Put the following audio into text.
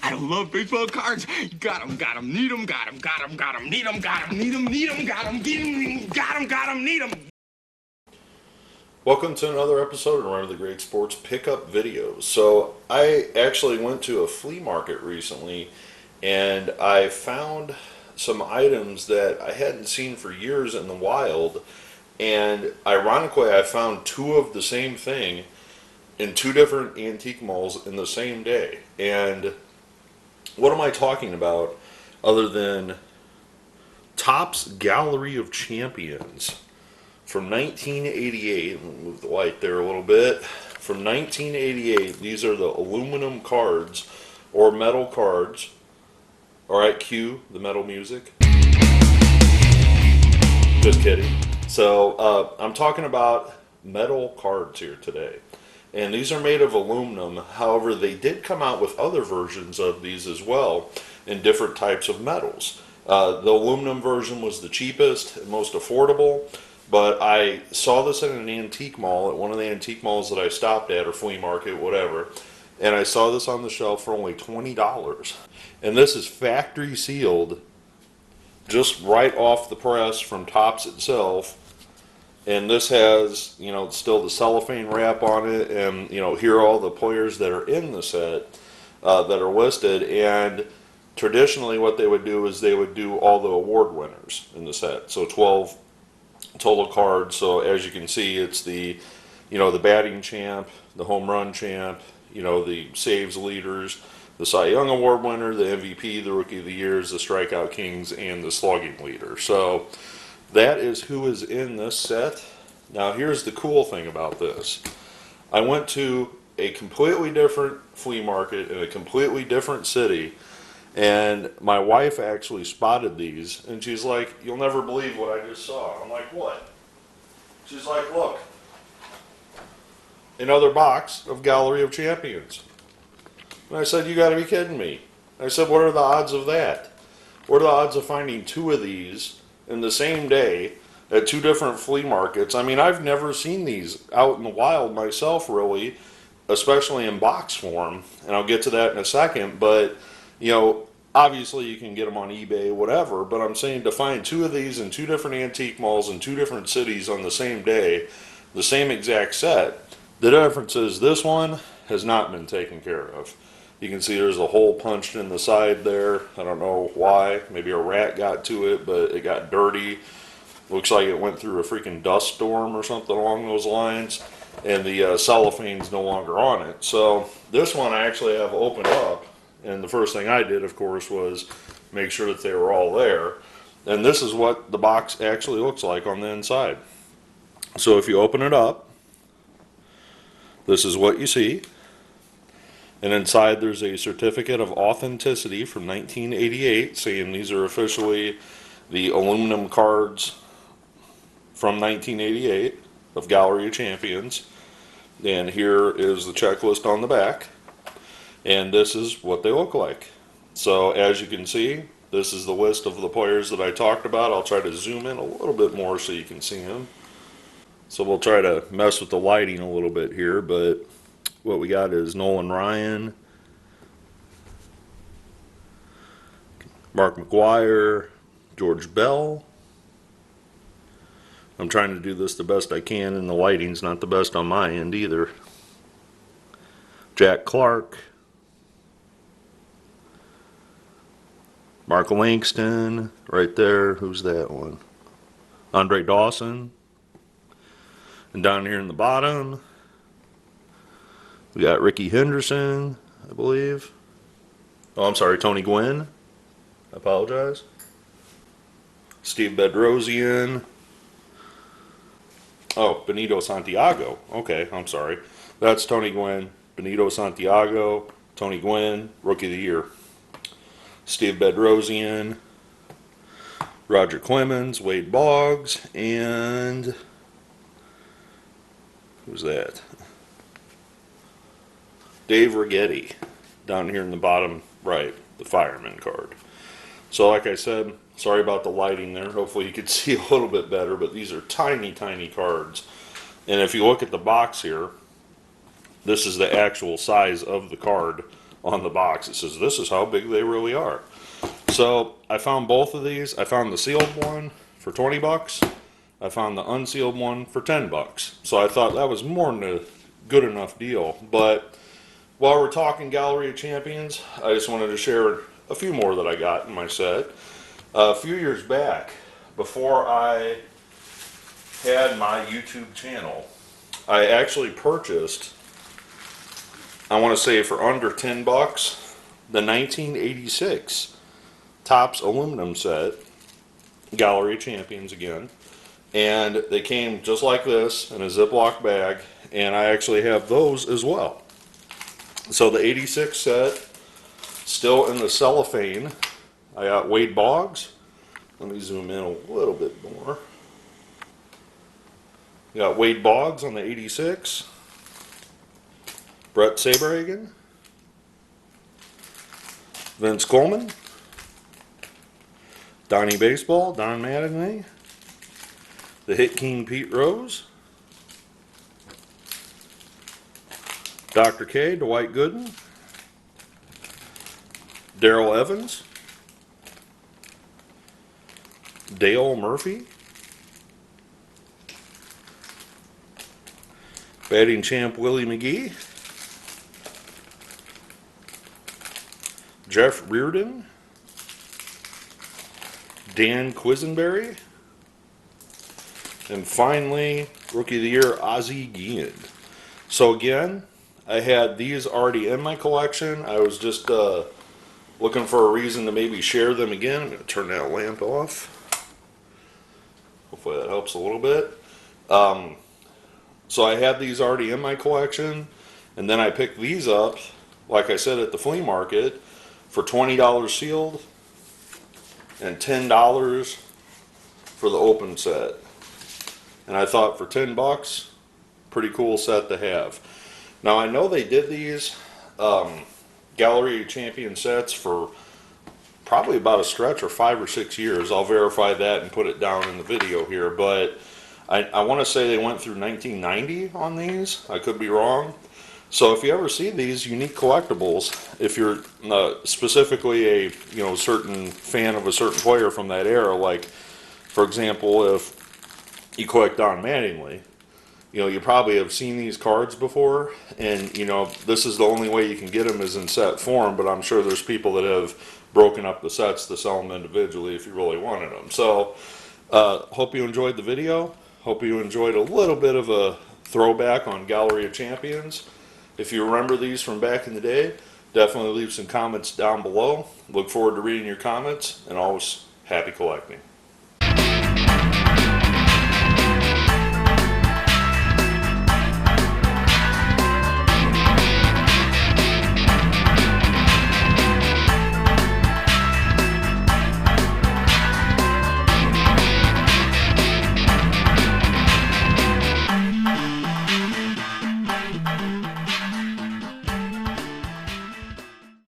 I love baseball cards. Got 'em, need 'em, got 'em, need 'em, need 'em, need 'em, got 'em, need 'em. Welcome to another episode of One of the Great Sports Pickup Videos. So I actually went to a flea market recently and I found some items that I hadn't seen for years in the wild, and ironically I found two of the same thing in two different antique malls in the same day. And what am I talking about other than Topps Gallery of Champions from 1988. Let me move the light there a little bit. From 1988, these are the aluminum cards or metal cards. Alright, cue the metal music. Just kidding. So, I'm talking about metal cards here today. And these are made of aluminum. However, they did come out with other versions of these as well in different types of metals. The aluminum version was the cheapest and most affordable. But I saw this in an antique mall, at one of the antique malls that I stopped at, or flea market, whatever, and I saw this on the shelf for only $20. And this is factory sealed, just right off the press from Topps itself. And this has, still the cellophane wrap on it, and, here are all the players that are in the set that are listed. And traditionally what they would do is they would do all the award winners in the set. So 12 total cards. So as you can see, it's the batting champ, the home run champ, the saves leaders, the Cy Young Award winner, the MVP, the Rookie of the Years, the strikeout kings, and the slugging leader. So that is who is in this set. Now here's the cool thing about this. I went to a completely different flea market in a completely different city, and my wife actually spotted these, and she's like, "You'll never believe what I just saw." I'm like, "What?" She's like, "Look, another box of Gallery of Champions." And I said, "You gotta be kidding me." I said, "What are the odds of that? What are the odds of finding two of these in the same day at two different flea markets?" I mean, I've never seen these out in the wild myself, really, especially in box form, and I'll get to that in a second. But obviously you can get them on eBay, whatever, but I'm saying to find two of these in two different antique malls in two different cities on the same day, the same exact set, the difference is this one has not been taken care of. You can see there's a hole punched in the side there. I don't know why. Maybe a rat got to it, but it got dirty. Looks like it went through a freaking dust storm or something along those lines. And the cellophane's no longer on it. So this one I actually have opened up. And the first thing I did, of course, was make sure that they were all there. And this is what the box actually looks like on the inside. So if you open it up, this is what you see. And inside there's a certificate of authenticity from 1988 saying these are officially the aluminum cards from 1988 of Gallery of Champions. And here is the checklist on the back. And this is what they look like. So as you can see, this is the list of the players that I talked about. I'll try to zoom in a little bit more so you can see them. So we'll try to mess with the lighting a little bit here, but what we got is Nolan Ryan, Mark McGwire, George Bell. I'm trying to do this the best I can, and the lighting's not the best on my end either. Jack Clark, Mark Langston, right there. Who's that one? Andre Dawson. And down here in the bottom, we got Ricky Henderson, I believe. Oh, I'm sorry, Tony Gwynn. I apologize. Steve Bedrosian. Oh, Benito Santiago. Okay, I'm sorry. That's Tony Gwynn, Benito Santiago, Tony Gwynn, Rookie of the Year. Steve Bedrosian, Roger Clemens, Wade Boggs, and who's that? Dave Righetti, down here in the bottom right, the fireman card. So like I said, sorry about the lighting there. Hopefully you could see a little bit better, but these are tiny, tiny cards. And if you look at the box here, this is the actual size of the card on the box. It says, this is how big they really are. So I found both of these. I found the sealed one for 20 bucks. I found the unsealed one for 10 bucks. So I thought that was more than a good enough deal. But while we're talking Gallery of Champions, I just wanted to share a few more that I got in my set. A few years back, before I had my YouTube channel, I actually purchased, I want to say for under 10 bucks, the 1986 Topps aluminum set, Gallery of Champions again. And they came just like this in a Ziploc bag, and I actually have those as well. So the 86 set, still in the cellophane. I got Wade Boggs. Let me zoom in a little bit more. We got Wade Boggs on the 86. Brett Saberhagen. Vince Coleman. Donnie Baseball, Don Mattingly. The Hit King Pete Rose. Dr. K, Dwight Gooden. Darrell Evans. Dale Murphy. Batting champ Willie McGee. Jeff Reardon. Dan Quisenberry. And finally, Rookie of the Year, Ozzie Guillen. So again, I had these already in my collection. I was just looking for a reason to maybe share them again. I'm going to turn that lamp off. Hopefully that helps a little bit. So I had these already in my collection, and then I picked these up, like I said, at the flea market for $20 sealed and $10 for the open set. And I thought for 10 bucks, pretty cool set to have. Now I know they did these Gallery of Champion sets for probably about a stretch of 5 or 6 years. I'll verify that and put it down in the video here, but I want to say they went through 1990 on these. I could be wrong. So if you ever see these unique collectibles, if you're specifically a certain fan of a certain player from that era, like for example, if you collect Don Mattingly, you probably have seen these cards before, and this is the only way you can get them is in set form, but I'm sure there's people that have broken up the sets to sell them individually if you really wanted them. So hope you enjoyed the video. Hope you enjoyed a little bit of a throwback on Gallery of Champions. If you remember these from back in the day, definitely leave some comments down below. Look forward to reading your comments, and always happy collecting.